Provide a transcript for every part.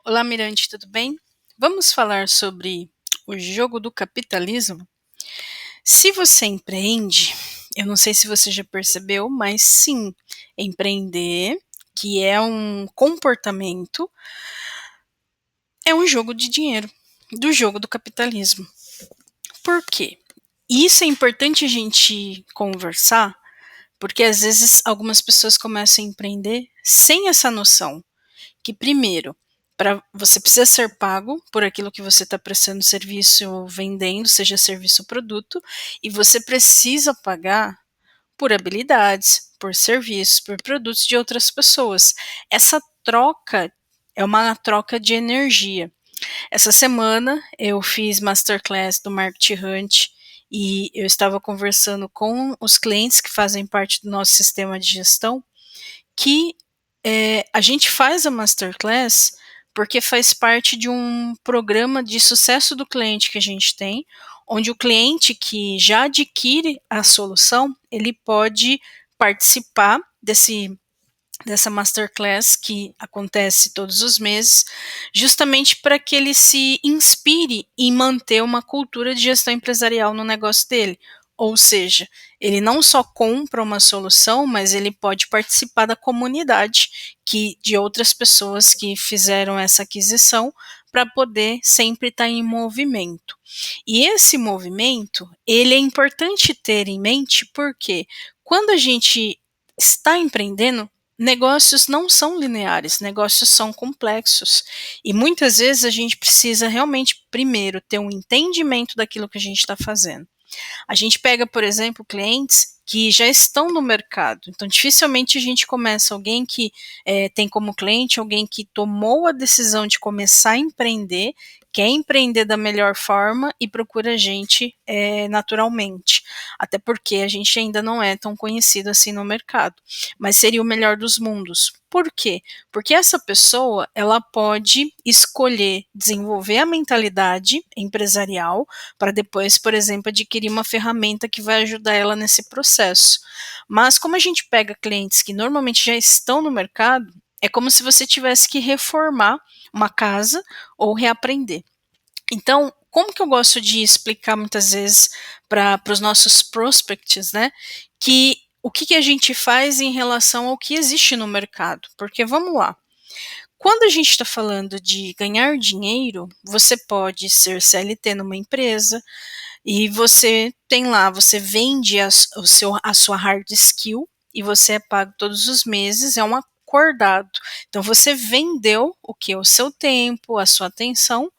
Olá, Mirante, tudo bem? Vamos falar sobre o jogo do capitalismo? Se você empreende, eu não sei se você já percebeu, mas sim, empreender, que é um comportamento, é um jogo de dinheiro, do jogo do capitalismo. Por quê? Isso é importante a gente conversar, porque às vezes algumas pessoas começam a empreender sem essa noção. Que primeiro, você precisa ser pago por aquilo que você está prestando serviço ou vendendo, seja serviço ou produto, e você precisa pagar por habilidades, por serviços, por produtos de outras pessoas. Essa troca é uma troca de energia. Essa semana eu fiz masterclass do Market Hunt e eu estava conversando com os clientes que fazem parte do nosso sistema de gestão que a gente faz a masterclass porque faz parte de um programa de sucesso do cliente que a gente tem, onde o cliente que já adquire a solução, ele pode participar dessa masterclass que acontece todos os meses, justamente para que ele se inspire em manter uma cultura de gestão empresarial no negócio dele. Ou seja, ele não só compra uma solução, mas ele pode participar da comunidade de outras pessoas que fizeram essa aquisição para poder sempre estar em movimento. E esse movimento, ele é importante ter em mente porque quando a gente está empreendendo, negócios não são lineares, negócios são complexos. E muitas vezes a gente precisa realmente, primeiro, ter um entendimento daquilo que a gente está fazendo. A gente pega, por exemplo, clientes que já estão no mercado. Então, dificilmente a gente começa alguém que tem como cliente alguém que tomou a decisão de começar a empreender, quer empreender da melhor forma e procura a gente naturalmente. Até porque a gente ainda não é tão conhecido assim no mercado. Mas seria o melhor dos mundos. Por quê? Porque essa pessoa, ela pode escolher desenvolver a mentalidade empresarial para depois, por exemplo, adquirir uma ferramenta que vai ajudar ela nesse processo. Mas como a gente pega clientes que normalmente já estão no mercado, é como se você tivesse que reformar uma casa ou reaprender. Então, como que eu gosto de explicar muitas vezes para os nossos prospects, né, que o que a gente faz em relação ao que existe no mercado? Porque vamos lá, quando a gente está falando de ganhar dinheiro, você pode ser CLT numa empresa e você tem lá, você vende a sua hard skill e você é pago todos os meses, é um acordado. Então você vendeu o que? O seu tempo, a sua atenção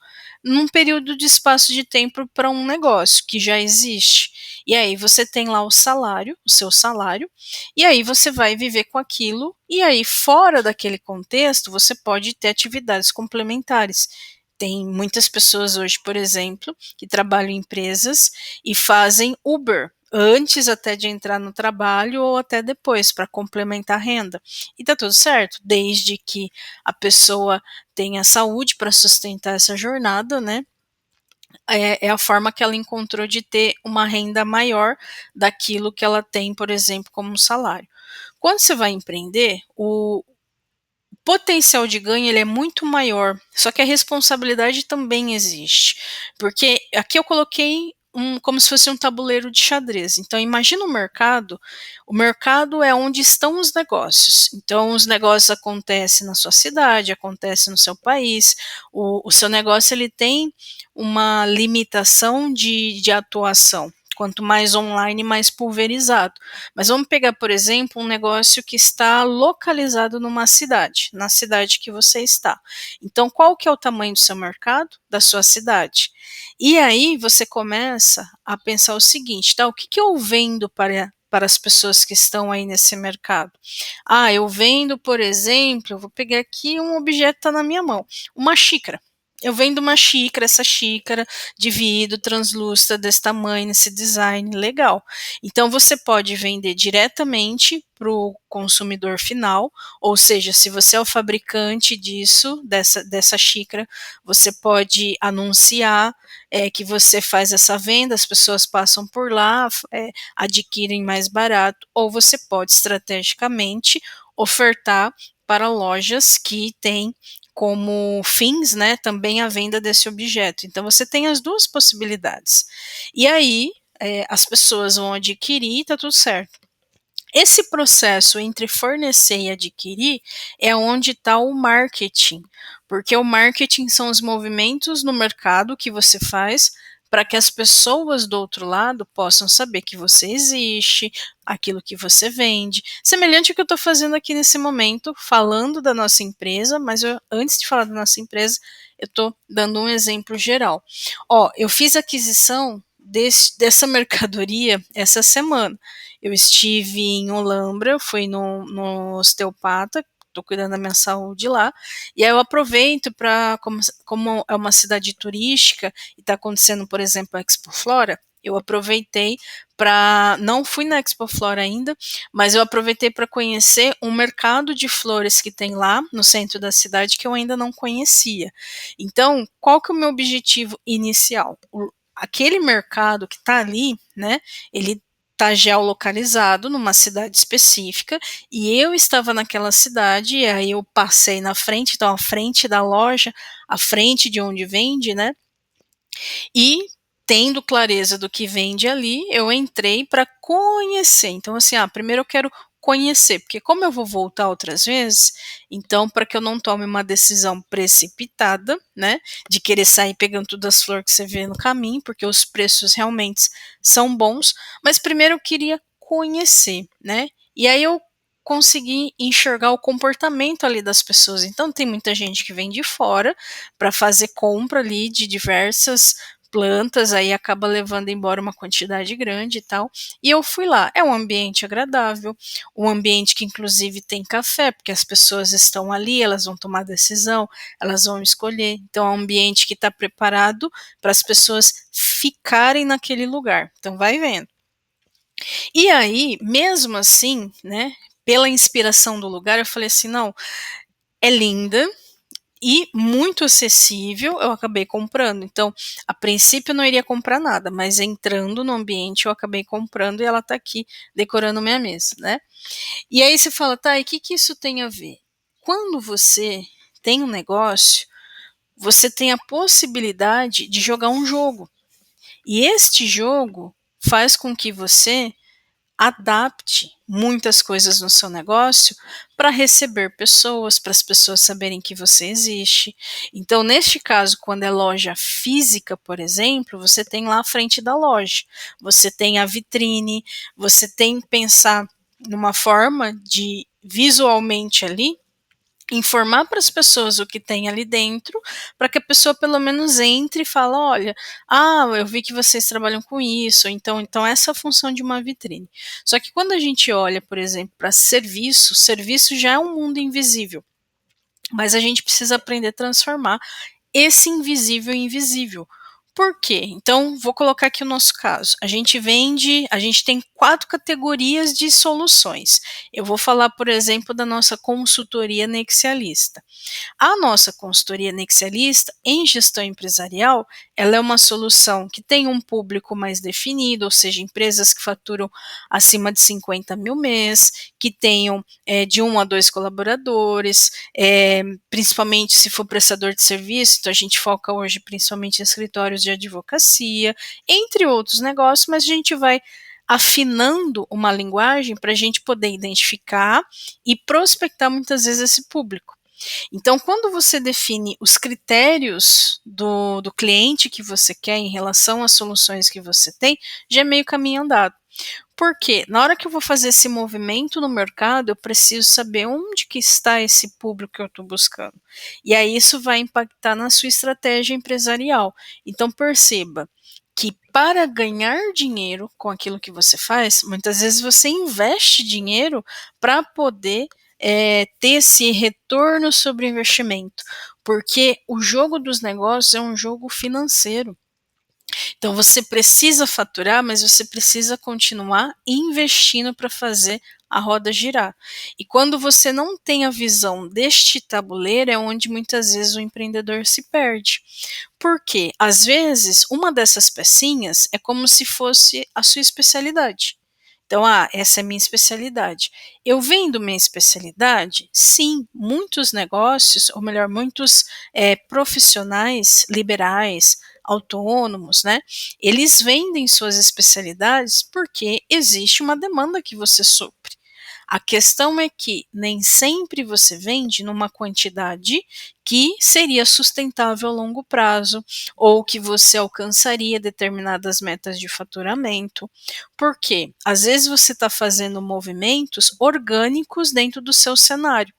num período de espaço de tempo para um negócio que já existe. E aí você tem lá o salário, o seu salário, e aí você vai viver com aquilo, e aí fora daquele contexto você pode ter atividades complementares. Tem muitas pessoas hoje, por exemplo, que trabalham em empresas e fazem Uber antes até de entrar no trabalho ou até depois para complementar a renda. E tá tudo certo, desde que a pessoa tenha saúde para sustentar essa jornada, né? É a forma que ela encontrou de ter uma renda maior daquilo que ela tem, por exemplo, como um salário. Quando você vai empreender, o potencial de ganho ele é muito maior, só que a responsabilidade também existe, porque aqui eu coloquei como se fosse um tabuleiro de xadrez. Então imagina o mercado é onde estão os negócios. Então os negócios acontecem na sua cidade, acontecem no seu país. O seu negócio ele tem uma limitação de atuação. Quanto mais online, mais pulverizado. Mas vamos pegar, por exemplo, um negócio que está localizado numa cidade, na cidade que você está. Então, qual que é o tamanho do seu mercado, da sua cidade? E aí você começa a pensar o seguinte, tá? O que eu vendo para as pessoas que estão aí nesse mercado? Ah, eu vendo, por exemplo, eu vou pegar aqui um objeto que está na minha mão, uma xícara. Eu vendo uma xícara, essa xícara de vidro translúcida desse tamanho, nesse design, legal. Então você pode vender diretamente para o consumidor final, ou seja, se você é o fabricante dessa xícara, você pode anunciar que você faz essa venda, as pessoas passam por lá, adquirem mais barato, ou você pode estrategicamente ofertar para lojas que têm como fins, né, também a venda desse objeto. Então você tem as duas possibilidades. E aí, as pessoas vão adquirir e tá tudo certo. Esse processo entre fornecer e adquirir é onde está o marketing, porque o marketing são os movimentos no mercado que você faz para que as pessoas do outro lado possam saber que você existe, aquilo que você vende. Semelhante ao que eu estou fazendo aqui nesse momento, falando da nossa empresa, mas antes de falar da nossa empresa, eu estou dando um exemplo geral. Ó, eu fiz aquisição dessa mercadoria essa semana. Eu estive em Olambra, fui no osteopata, estou cuidando da minha saúde lá, e aí eu aproveito para, como é uma cidade turística e está acontecendo, por exemplo, a Expo Flora, eu aproveitei para, não fui na Expo Flora ainda, mas eu aproveitei para conhecer um mercado de flores que tem lá no centro da cidade que eu ainda não conhecia. Então, qual que é o meu objetivo inicial? Aquele mercado que está ali, né, ele está geolocalizado numa cidade específica e eu estava naquela cidade e aí eu passei na frente, então a frente da loja, a frente de onde vende, né? E tendo clareza do que vende ali, eu entrei para conhecer. Então assim, primeiro eu quero conhecer, porque como eu vou voltar outras vezes, então para que eu não tome uma decisão precipitada, né, de querer sair pegando todas as flores que você vê no caminho, porque os preços realmente são bons, mas primeiro eu queria conhecer, né? E aí eu consegui enxergar o comportamento ali das pessoas. Então tem muita gente que vem de fora para fazer compra ali de diversas plantas, aí acaba levando embora uma quantidade grande e tal. E eu fui lá. É um ambiente agradável, um ambiente que inclusive tem café, porque as pessoas estão ali, elas vão tomar decisão, elas vão escolher. Então é um ambiente que está preparado para as pessoas ficarem naquele lugar. Então vai vendo. E aí, mesmo assim, né, pela inspiração do lugar, eu falei assim, não, é linda, e muito acessível, eu acabei comprando. Então, a princípio eu não iria comprar nada, mas entrando no ambiente eu acabei comprando e ela tá aqui decorando minha mesa, né? E aí você fala, tá, e o que isso tem a ver? Quando você tem um negócio, você tem a possibilidade de jogar um jogo. E este jogo faz com que você adapte muitas coisas no seu negócio para receber pessoas, para as pessoas saberem que você existe. Então, neste caso, quando é loja física, por exemplo, você tem lá a frente da loja, você tem a vitrine, você tem que pensar numa forma de visualmente ali informar para as pessoas o que tem ali dentro, para que a pessoa pelo menos entre e fale, olha, eu vi que vocês trabalham com isso, então essa é a função de uma vitrine. Só que quando a gente olha, por exemplo, para serviço, serviço já é um mundo invisível, mas a gente precisa aprender a transformar esse invisível em visível. Por quê? Então, vou colocar aqui o nosso caso. A gente tem 4 categorias de soluções. Eu vou falar, por exemplo, da nossa consultoria nexialista. A nossa consultoria nexialista em gestão empresarial, ela é uma solução que tem um público mais definido, ou seja, empresas que faturam acima de 50 mil mês, que tenham de 1 a 2 colaboradores, principalmente se for prestador de serviço, então a gente foca hoje principalmente em escritórios de advocacia, entre outros negócios, mas a gente vai afinando uma linguagem para a gente poder identificar e prospectar muitas vezes esse público. Então, quando você define os critérios do cliente que você quer em relação às soluções que você tem, já é meio caminho andado. Porque na hora que eu vou fazer esse movimento no mercado, eu preciso saber onde que está esse público que eu estou buscando. E aí isso vai impactar na sua estratégia empresarial. Então perceba que para ganhar dinheiro com aquilo que você faz, muitas vezes você investe dinheiro para poder ter esse retorno sobre investimento, porque o jogo dos negócios é um jogo financeiro. Então você precisa faturar, mas você precisa continuar investindo para fazer a roda girar. E quando você não tem a visão deste tabuleiro, é onde muitas vezes o empreendedor se perde. Porque, às vezes, uma dessas pecinhas é como se fosse a sua especialidade. Então, essa é minha especialidade. Eu vendo minha especialidade? Sim, muitos negócios, ou melhor, muitos profissionais liberais, autônomos, né? Eles vendem suas especialidades porque existe uma demanda que você supre. A questão é que nem sempre você vende numa quantidade que seria sustentável a longo prazo ou que você alcançaria determinadas metas de faturamento. Por quê? Às vezes você está fazendo movimentos orgânicos dentro do seu cenário,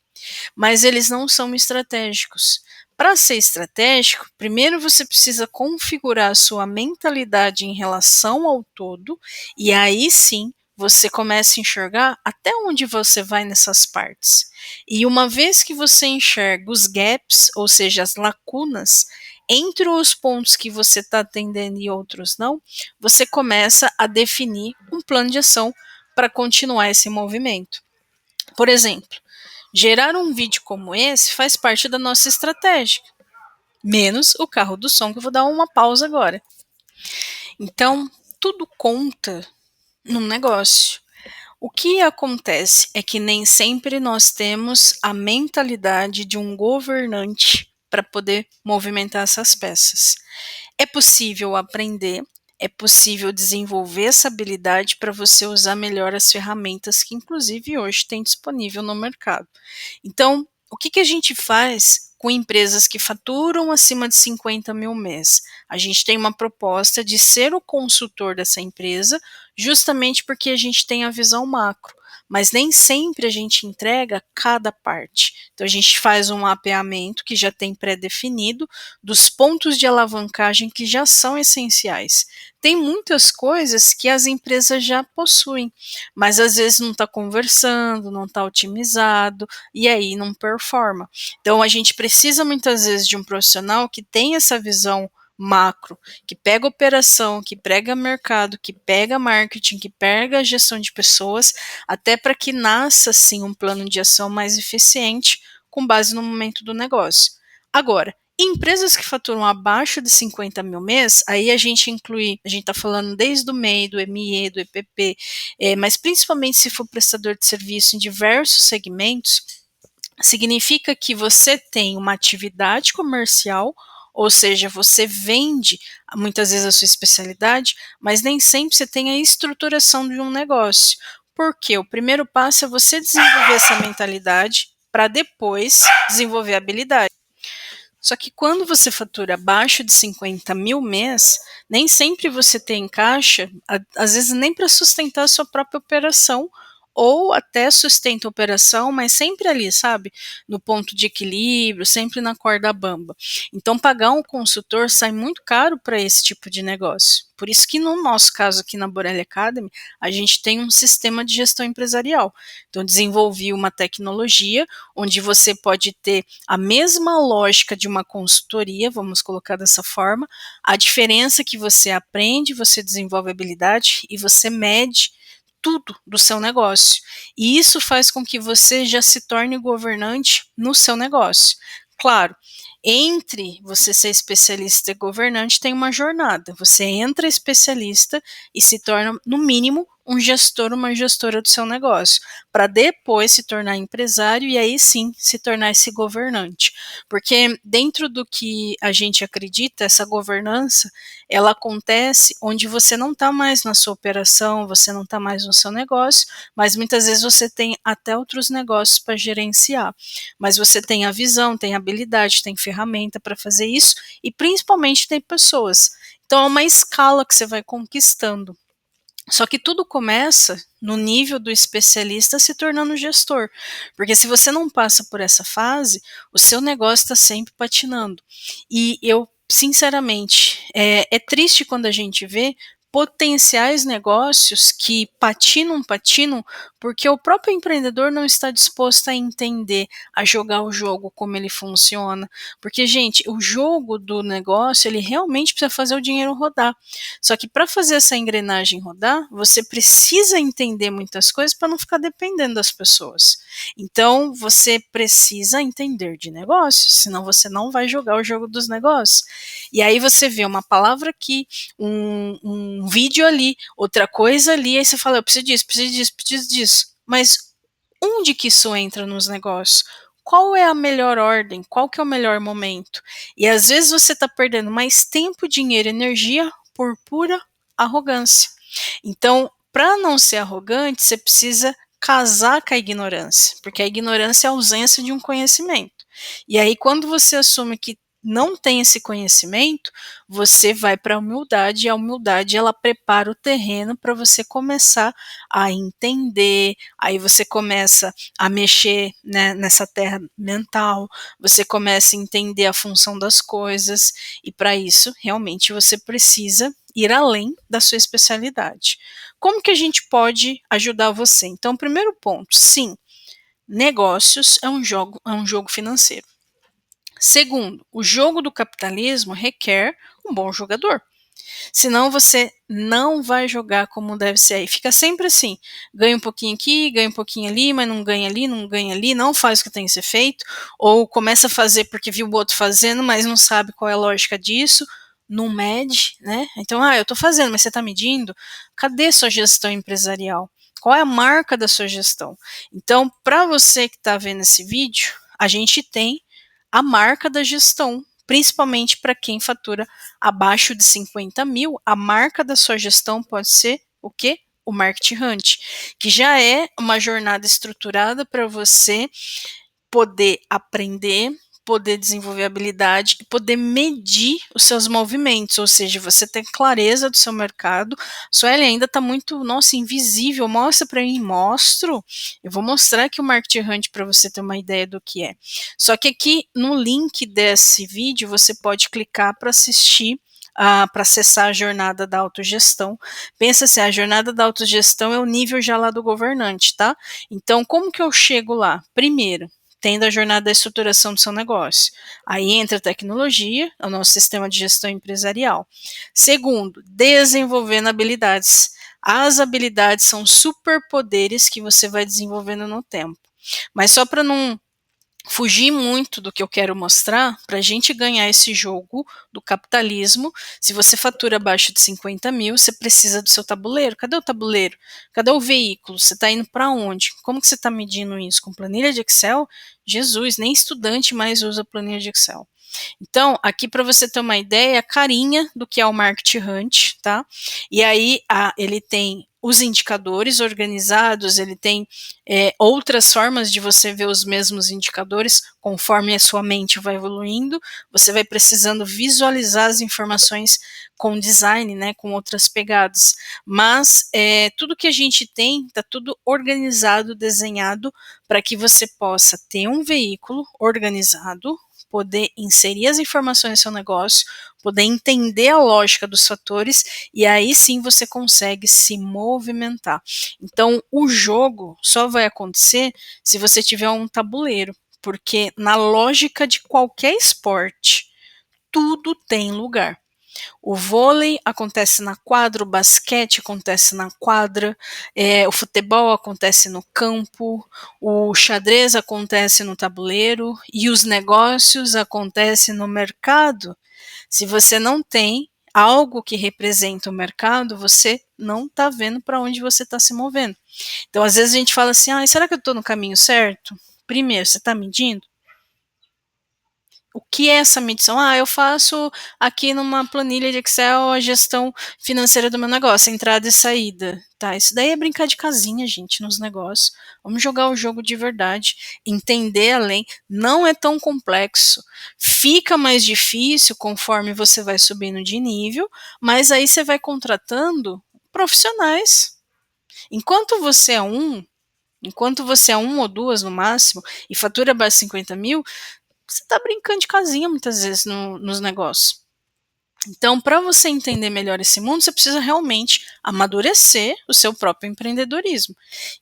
mas eles não são estratégicos. Para ser estratégico, primeiro você precisa configurar a sua mentalidade em relação ao todo, e aí sim você começa a enxergar até onde você vai nessas partes. E uma vez que você enxerga os gaps, ou seja, as lacunas, entre os pontos que você está atendendo e outros não, você começa a definir um plano de ação para continuar esse movimento. Por exemplo, gerar um vídeo como esse faz parte da nossa estratégia, menos o carro do som, que eu vou dar uma pausa agora. Então, tudo conta num negócio. O que acontece é que nem sempre nós temos a mentalidade de um governante para poder movimentar essas peças. É possível aprender, é possível desenvolver essa habilidade para você usar melhor as ferramentas que, inclusive, hoje tem disponível no mercado. Então, o que a gente faz com empresas que faturam acima de 50 mil mês? A gente tem uma proposta de ser o consultor dessa empresa, justamente porque a gente tem a visão macro, mas nem sempre a gente entrega cada parte. Então a gente faz um mapeamento que já tem pré-definido dos pontos de alavancagem que já são essenciais. Tem muitas coisas que as empresas já possuem, mas às vezes não está conversando, não está otimizado, e aí não performa. Então a gente precisa muitas vezes de um profissional que tenha essa visão macro, que pega operação, que pega mercado, que pega marketing, que pega a gestão de pessoas, até para que nasça assim um plano de ação mais eficiente com base no momento do negócio. Agora, empresas que faturam abaixo de 50 mil mês, aí a gente inclui, a gente está falando desde o MEI, do ME, do EPP, mas principalmente se for prestador de serviço em diversos segmentos, significa que você tem uma atividade comercial, ou seja, você vende muitas vezes a sua especialidade, mas nem sempre você tem a estruturação de um negócio. Porque o primeiro passo é você desenvolver essa mentalidade para depois desenvolver a habilidade. Só que quando você fatura abaixo de 50 mil mês, nem sempre você tem caixa, às vezes nem para sustentar a sua própria operação, ou até sustenta a operação, mas sempre ali, sabe? No ponto de equilíbrio, sempre na corda bamba. Então, pagar um consultor sai muito caro para esse tipo de negócio. Por isso que no nosso caso aqui na Borelli Academy, a gente tem um sistema de gestão empresarial. Então, desenvolvi uma tecnologia onde você pode ter a mesma lógica de uma consultoria, vamos colocar dessa forma, a diferença é que você aprende, você desenvolve habilidade e você mede tudo do seu negócio. E isso faz com que você já se torne governante no seu negócio. Claro, entre você ser especialista e governante tem uma jornada. Você entra especialista e se torna, no mínimo, um gestor, uma gestora do seu negócio, para depois se tornar empresário e aí sim se tornar esse governante. Porque dentro do que a gente acredita, essa governança, ela acontece onde você não está mais na sua operação, você não está mais no seu negócio, mas muitas vezes você tem até outros negócios para gerenciar. Mas você tem a visão, tem a habilidade, tem ferramenta para fazer isso e principalmente tem pessoas. Então é uma escala que você vai conquistando. Só que tudo começa no nível do especialista se tornando gestor, porque se você não passa por essa fase, o seu negócio está sempre patinando. E eu, sinceramente, é triste quando a gente vê potenciais negócios que patinam, porque o próprio empreendedor não está disposto a entender, a jogar o jogo, como ele funciona. Porque, gente, o jogo do negócio, ele realmente precisa fazer o dinheiro rodar. Só que para fazer essa engrenagem rodar, você precisa entender muitas coisas para não ficar dependendo das pessoas. Então, você precisa entender de negócios, senão você não vai jogar o jogo dos negócios. E aí você vê uma palavra aqui, um vídeo ali, outra coisa ali, aí você fala, eu preciso disso, preciso disso, preciso disso. Mas onde que isso entra nos negócios? Qual é a melhor ordem? Qual que é o melhor momento? E às vezes você está perdendo mais tempo, dinheiro e energia por pura arrogância. Então, para não ser arrogante, você precisa casar com a ignorância, porque a ignorância é a ausência de um conhecimento. E aí, quando você assume que não tem esse conhecimento, você vai para a humildade, e a humildade ela prepara o terreno para você começar a entender, aí você começa a mexer, né, nessa terra mental, você começa a entender a função das coisas, e para isso, realmente, você precisa ir além da sua especialidade. Como que a gente pode ajudar você? Então, primeiro ponto, sim, negócios é um jogo financeiro. Segundo, o jogo do capitalismo requer um bom jogador. Senão você não vai jogar como deve ser. Aí fica sempre assim, ganha um pouquinho aqui, ganha um pouquinho ali, mas não ganha ali, não ganha ali, não faz o que tem que ser feito, ou começa a fazer porque viu o outro fazendo, mas não sabe qual é a lógica disso, não mede, né? Então, eu tô fazendo, mas você tá medindo? Cadê sua gestão empresarial? Qual é a marca da sua gestão? Então, para você que está vendo esse vídeo, a gente tem a marca da gestão, principalmente para quem fatura abaixo de 50 mil, a marca da sua gestão pode ser o quê? O Market Hunt, que já é uma jornada estruturada para você poder aprender, poder desenvolver habilidade e poder medir os seus movimentos, ou seja, você tem clareza do seu mercado. Sueli ainda está muito, nossa, invisível, mostra para mim, mostro. Eu vou mostrar aqui o Market Hunt para você ter uma ideia do que é. Só que aqui no link desse vídeo você pode clicar para assistir para acessar a jornada da autogestão. Pensa assim, a jornada da autogestão é o nível já lá do governante, tá? Então, como que eu chego lá? Primeiro, tendo a jornada da estruturação do seu negócio. Aí entra a tecnologia, o nosso sistema de gestão empresarial. Segundo, desenvolvendo habilidades. As habilidades são superpoderes que você vai desenvolvendo no tempo. Mas só para não fugir muito do que eu quero mostrar, para a gente ganhar esse jogo do capitalismo, se você fatura abaixo de 50 mil, você precisa do seu tabuleiro. Cadê o tabuleiro? Cadê o veículo? Você está indo para onde? Como que você está medindo isso? Com planilha de Excel? Jesus, nem estudante mais usa planilha de Excel. Então, aqui para você ter uma ideia, a carinha do que é o Market Hunt, tá? E aí ele tem os indicadores organizados, ele tem outras formas de você ver os mesmos indicadores conforme a sua mente vai evoluindo, você vai precisando visualizar as informações com design, né, com outras pegadas. Mas tudo que a gente tem está tudo organizado, desenhado para que você possa ter um veículo organizado, poder inserir as informações no seu negócio, poder entender a lógica dos fatores e aí sim você consegue se movimentar. Então, o jogo só vai acontecer se você tiver um tabuleiro, porque na lógica de qualquer esporte, tudo tem lugar. O vôlei acontece na quadra, o basquete acontece na quadra, o futebol acontece no campo, o xadrez acontece no tabuleiro e os negócios acontecem no mercado. Se você não tem algo que representa o mercado, você não está vendo para onde você está se movendo. Então, às vezes a gente fala assim, será que eu estou no caminho certo? Primeiro, você está medindo? O que é essa medição? Eu faço aqui numa planilha de Excel a gestão financeira do meu negócio, entrada e saída. Tá, isso daí é brincar de casinha, gente, nos negócios. Vamos jogar o jogo de verdade, entender além. Não é tão complexo. Fica mais difícil conforme você vai subindo de nível, mas aí você vai contratando profissionais. Enquanto você é um ou duas no máximo e fatura abaixo de 50 mil, você está brincando de casinha muitas vezes nos negócios. Então, para você entender melhor esse mundo, você precisa realmente amadurecer o seu próprio empreendedorismo.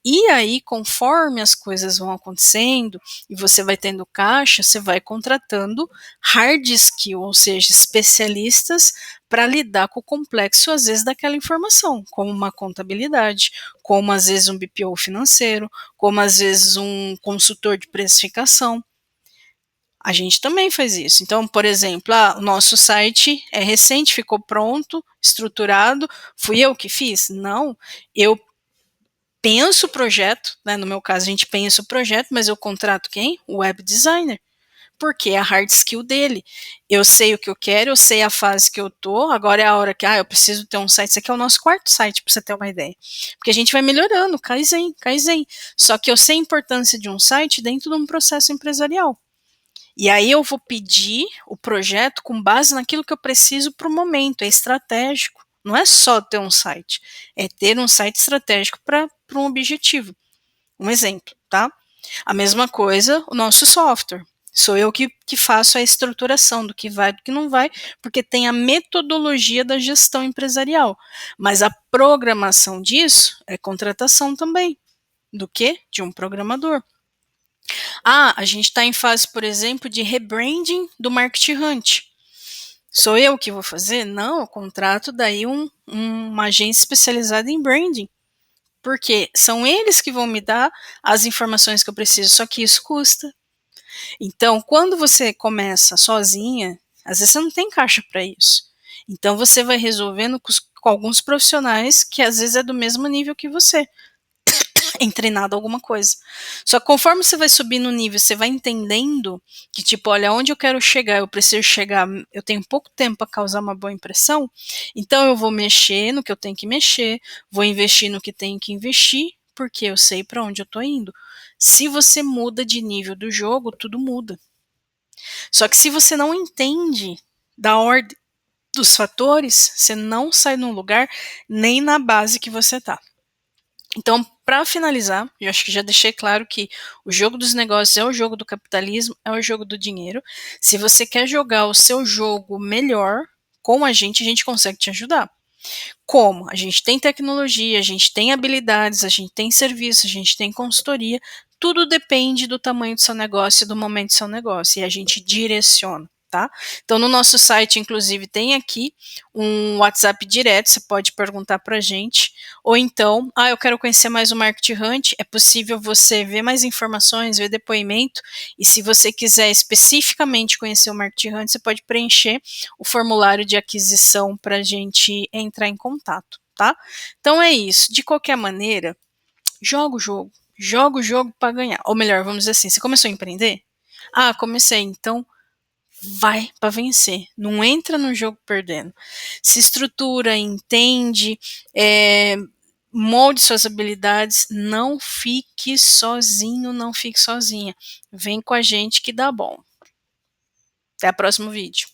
E aí, conforme as coisas vão acontecendo e você vai tendo caixa, você vai contratando hard skill, ou seja, especialistas para lidar com o complexo, às vezes, daquela informação, como uma contabilidade, como às vezes um BPO financeiro, como às vezes um consultor de precificação. A gente também faz isso. Então, por exemplo, o nosso site é recente, ficou pronto, estruturado, fui eu que fiz? Não, eu penso o projeto, né? No meu caso, a gente pensa o projeto, mas eu contrato quem? O web designer, porque é a hard skill dele. Eu sei o que eu quero, eu sei a fase que eu tô, agora é a hora que eu preciso ter um site. Esse aqui é o nosso quarto site, para você ter uma ideia. Porque a gente vai melhorando, Kaizen, Kaizen. Só que eu sei a importância de um site dentro de um processo empresarial. E aí eu vou pedir o projeto com base naquilo que eu preciso para o momento, é estratégico. Não é só ter um site, é ter um site estratégico para um objetivo. Um exemplo, tá? A mesma coisa, o nosso software. Sou eu que faço a estruturação do que vai e do que não vai, porque tem a metodologia da gestão empresarial. Mas a programação disso é contratação também. Do que? De um programador. A gente está em fase, por exemplo, de rebranding do Market Hunt. Sou eu que vou fazer? Não, eu contrato daí uma agência especializada em branding. Porque são eles que vão me dar as informações que eu preciso, só que isso custa. Então, quando você começa sozinha, às vezes você não tem caixa para isso. Então, você vai resolvendo com alguns profissionais que às vezes é do mesmo nível que você em treinado alguma coisa. Só que conforme você vai subindo no nível, você vai entendendo que, tipo, olha, onde eu quero chegar, eu preciso chegar, eu tenho pouco tempo para causar uma boa impressão, então eu vou mexer no que eu tenho que mexer, vou investir no que tenho que investir, porque eu sei para onde eu tô indo. Se você muda de nível do jogo, tudo muda. Só que se você não entende da ordem dos fatores, você não sai num lugar nem na base que você tá. Então, para finalizar, eu acho que já deixei claro que o jogo dos negócios é o jogo do capitalismo, é o jogo do dinheiro. Se você quer jogar o seu jogo melhor com a gente consegue te ajudar. Como? A gente tem tecnologia, a gente tem habilidades, a gente tem serviço, a gente tem consultoria. Tudo depende do tamanho do seu negócio e do momento do seu negócio. E a gente direciona. Tá? Então, no nosso site, inclusive, tem aqui um WhatsApp direto, você pode perguntar para a gente, ou então, eu quero conhecer mais o Market Hunt, é possível você ver mais informações, ver depoimento, e se você quiser especificamente conhecer o Market Hunt, você pode preencher o formulário de aquisição para a gente entrar em contato, tá? Então é isso, de qualquer maneira, joga o jogo para ganhar, ou melhor, vamos dizer assim, você começou a empreender? Comecei, então vai para vencer. Não entra no jogo perdendo. Se estrutura, entende, molde suas habilidades. Não fique sozinho, não fique sozinha. Vem com a gente que dá bom. Até o próximo vídeo.